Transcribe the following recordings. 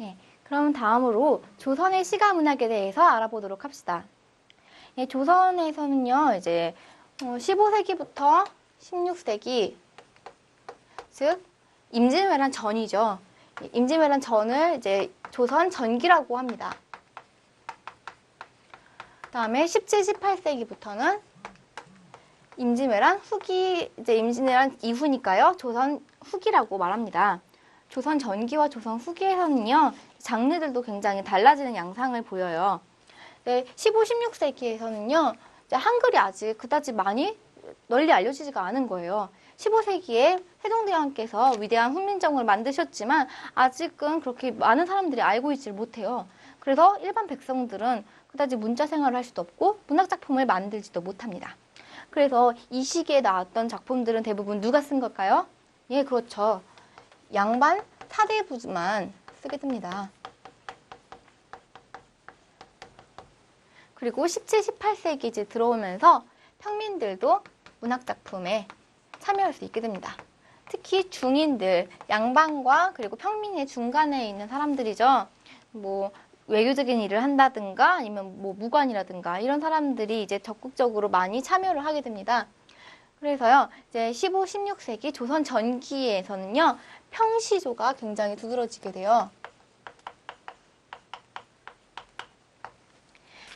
네, 그럼 다음으로 조선의 시가 문학에 대해서 알아보도록 합시다. 네, 조선에서는요, 이제 15세기부터 16세기, 즉 임진왜란 전이죠. 임진왜란 전을 이제 조선 전기라고 합니다. 그다음에 17, 18세기부터는 임진왜란 후기, 이제 임진왜란 이후니까요, 조선 후기라고 말합니다. 조선 전기와 조선 후기에서는요, 장르들도 굉장히 달라지는 양상을 보여요. 네, 15, 16세기에서는요, 한글이 아직 그다지 많이 널리 알려지지가 않은 거예요. 15세기에 세종대왕께서 위대한 훈민정음을 만드셨지만 아직은 그렇게 많은 사람들이 알고 있지를 못해요. 그래서 일반 백성들은 그다지 문자 생활을 할 수도 없고 문학작품을 만들지도 못합니다. 그래서 이 시기에 나왔던 작품들은 대부분 누가 쓴 걸까요? 예, 그렇죠. 양반 사대부만 쓰게 됩니다. 그리고 17, 18세기 이제 들어오면서 평민들도 문학작품에 참여할 수 있게 됩니다. 특히 중인들, 양반과 그리고 평민의 중간에 있는 사람들이죠. 뭐 외교적인 일을 한다든가 아니면 뭐 무관이라든가 이런 사람들이 이제 적극적으로 많이 참여를 하게 됩니다. 그래서요, 이제 15, 16세기 조선 전기에서는요, 평시조가 굉장히 두드러지게 돼요.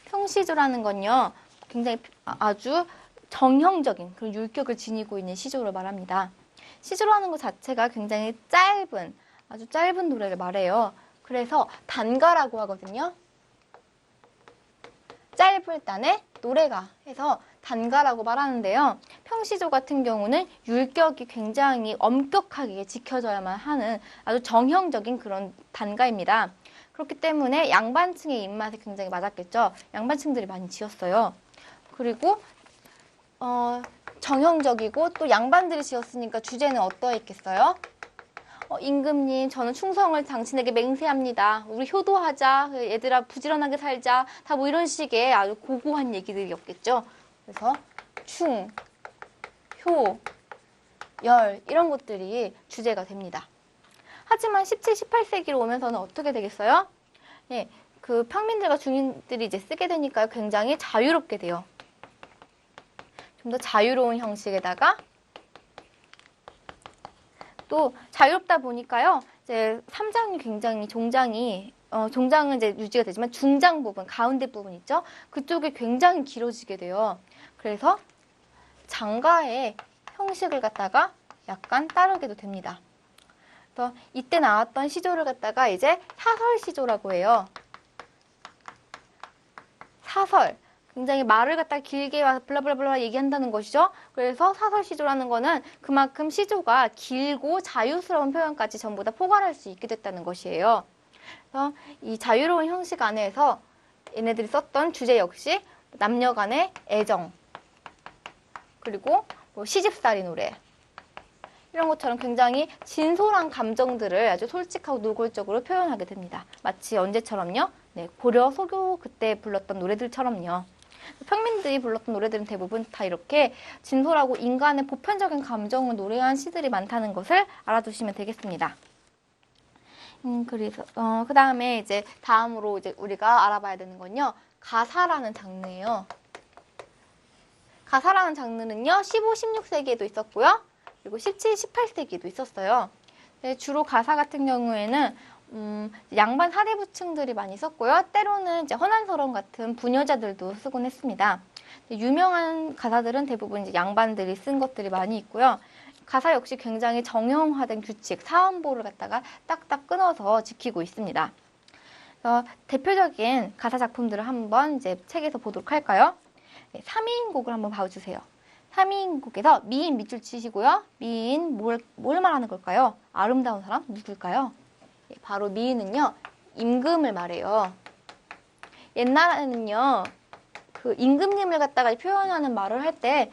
평시조라는 건요, 굉장히 아주 정형적인 그런 율격을 지니고 있는 시조를 말합니다. 시조라는 것 자체가 굉장히 짧은, 아주 짧은 노래를 말해요. 그래서 단가라고 하거든요. 짧을 단에 노래가 해서 단가라고 말하는데요. 평시조 같은 경우는 율격이 굉장히 엄격하게 지켜져야만 하는 아주 정형적인 그런 단가입니다. 그렇기 때문에 양반층의 입맛에 굉장히 맞았겠죠. 양반층들이 많이 지었어요. 그리고 정형적이고 또 양반들이 지었으니까 주제는 어떠했겠어요? 임금님, 저는 충성을 당신에게 맹세합니다. 우리 효도하자. 얘들아, 부지런하게 살자. 다 뭐 이런 식의 아주 고고한 얘기들이었겠죠. 그래서 충, 효, 열 이런 것들이 주제가 됩니다. 하지만 17, 18세기로 오면서는 어떻게 되겠어요? 예, 그 평민들과 중인들이 이제 쓰게 되니까 굉장히 자유롭게 돼요. 좀 더 자유로운 형식에다가 또 자유롭다 보니까요, 이제 삼장이 굉장히 종장은 이제 유지가 되지만 중장 부분, 가운데 부분 있죠? 그쪽이 굉장히 길어지게 돼요. 그래서 장가의 형식을 갖다가 약간 따르게도 됩니다. 그래서 이때 나왔던 시조를 갖다가 이제 사설 시조라고 해요. 사설. 굉장히 말을 갖다 길게 와서 블라블라블라 얘기한다는 것이죠. 그래서 사설 시조라는 거는 그만큼 시조가 길고 자유스러운 표현까지 전부 다 포괄할 수 있게 됐다는 것이에요. 그래서 이 자유로운 형식 안에서 얘네들이 썼던 주제 역시 남녀 간의 애정, 그리고 뭐 시집살이 노래, 이런 것처럼 굉장히 진솔한 감정들을 아주 솔직하고 노골적으로 표현하게 됩니다. 마치 언제처럼요? 네, 고려 소교 그때 불렀던 노래들처럼요. 평민들이 불렀던 노래들은 대부분 다 이렇게 진솔하고 인간의 보편적인 감정을 노래한 시들이 많다는 것을 알아두시면 되겠습니다. 그래서 그 다음에 이제 다음으로 이제 우리가 알아봐야 되는 건요, 가사라는 장르예요. 가사라는 장르는요, 15, 16세기에도 있었고요, 그리고 17, 18세기에도 있었어요. 주로 가사 같은 경우에는 양반 사대부층들이 많이 썼고요. 때로는 이제 허난서론 같은 부녀자들도 쓰곤 했습니다. 유명한 가사들은 대부분 이제 양반들이 쓴 것들이 많이 있고요. 가사 역시 굉장히 정형화된 규칙, 사원보를 갖다가 딱딱 끊어서 지키고 있습니다. 대표적인 가사 작품들을 한번 이제 책에서 보도록 할까요? 네, 삼인곡을 한번 봐주세요. 삼인곡에서 미인 밑줄 치시고요. 미인 뭘 말하는 걸까요? 아름다운 사람 누굴까요? 바로 미인은요, 임금을 말해요. 옛날에는요, 그 임금님을 갖다가 표현하는 말을 할 때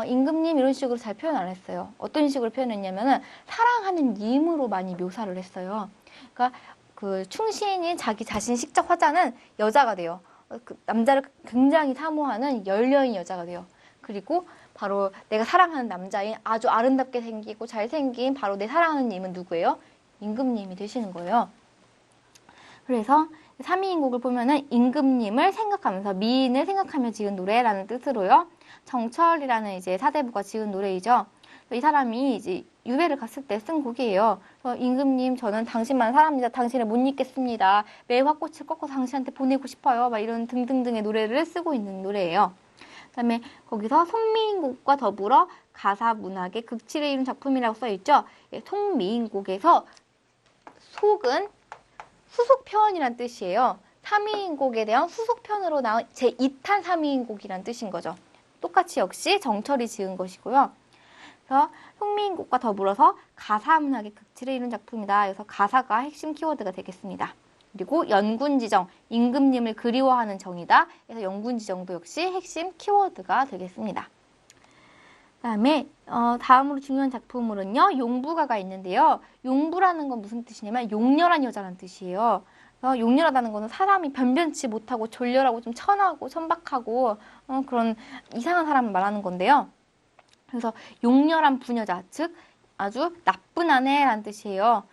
임금님 이런 식으로 잘 표현 안 했어요. 어떤 식으로 표현했냐면은 사랑하는 님으로 많이 묘사를 했어요. 그러니까 그 충신인 자기 자신 식적 화자는 여자가 돼요. 그 남자를 굉장히 사모하는 열녀인 여자가 돼요. 그리고 바로 내가 사랑하는 남자인 아주 아름답게 생기고 잘생긴 바로 내 사랑하는 님은 누구예요? 임금님이 되시는 거예요. 그래서 3인곡을 보면은 임금님을 생각하면서 미인을 생각하며 지은 노래라는 뜻으로요. 정철이라는 이제 사대부가 지은 노래이죠. 이 사람이 이제 유배를 갔을 때 쓴 곡이에요. 임금님, 저는 당신만 사랑합니다. 당신을 못 잊겠습니다. 매화 꽃을 꺾어서 당신한테 보내고 싶어요. 막 이런 등등등의 노래를 쓰고 있는 노래예요. 그다음에 거기서 송미인곡과 더불어 가사 문학의 극치를 이룬 작품이라고 써 있죠. 송미인곡에서 속은 후속편이란 뜻이에요. 3인곡에 대한 후속편으로 나온 제2탄 3인곡이란 뜻인 거죠. 똑같이 역시 정철이 지은 것이고요. 그래서 송미인곡과 더불어서 가사문학의 극치를 이룬 작품이다. 그래서 가사가 핵심 키워드가 되겠습니다. 그리고 연군지정, 임금님을 그리워하는 정이다. 그래서 연군지정도 역시 핵심 키워드가 되겠습니다. 그다음에 다음으로 중요한 작품으로는요. 용부가가 있는데요. 용부라는 건 무슨 뜻이냐면 용렬한 여자라는 뜻이에요. 용렬하다는 거는 사람이 변변치 못하고 졸렬하고 좀 천하고 천박하고 그런 이상한 사람을 말하는 건데요. 그래서 용렬한 부녀자, 즉 아주 나쁜 아내라는 뜻이에요.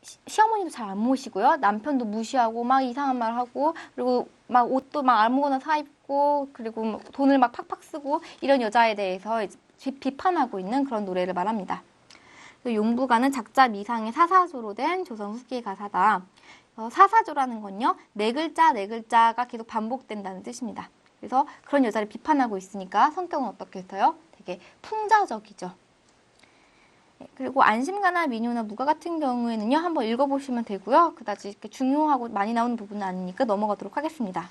시어머니도 잘 안 모시고요. 남편도 무시하고 막 이상한 말 하고 그리고 막 옷도 막 아무거나 사 입고 그리고 돈을 막 팍팍 쓰고 이런 여자에 대해서 비판하고 있는 그런 노래를 말합니다. 용부가는 작자 미상의 사사조로 된 조선 후기 가사다. 사사조라는 건요. 네 글자가 계속 반복된다는 뜻입니다. 그래서 그런 여자를 비판하고 있으니까 성격은 어떻게 했어요? 되게 풍자적이죠. 그리고 안심가나 민요나 무가 같은 경우에는요. 한번 읽어보시면 되고요. 그다지 이렇게 중요하고 많이 나오는 부분은 아니니까 넘어가도록 하겠습니다.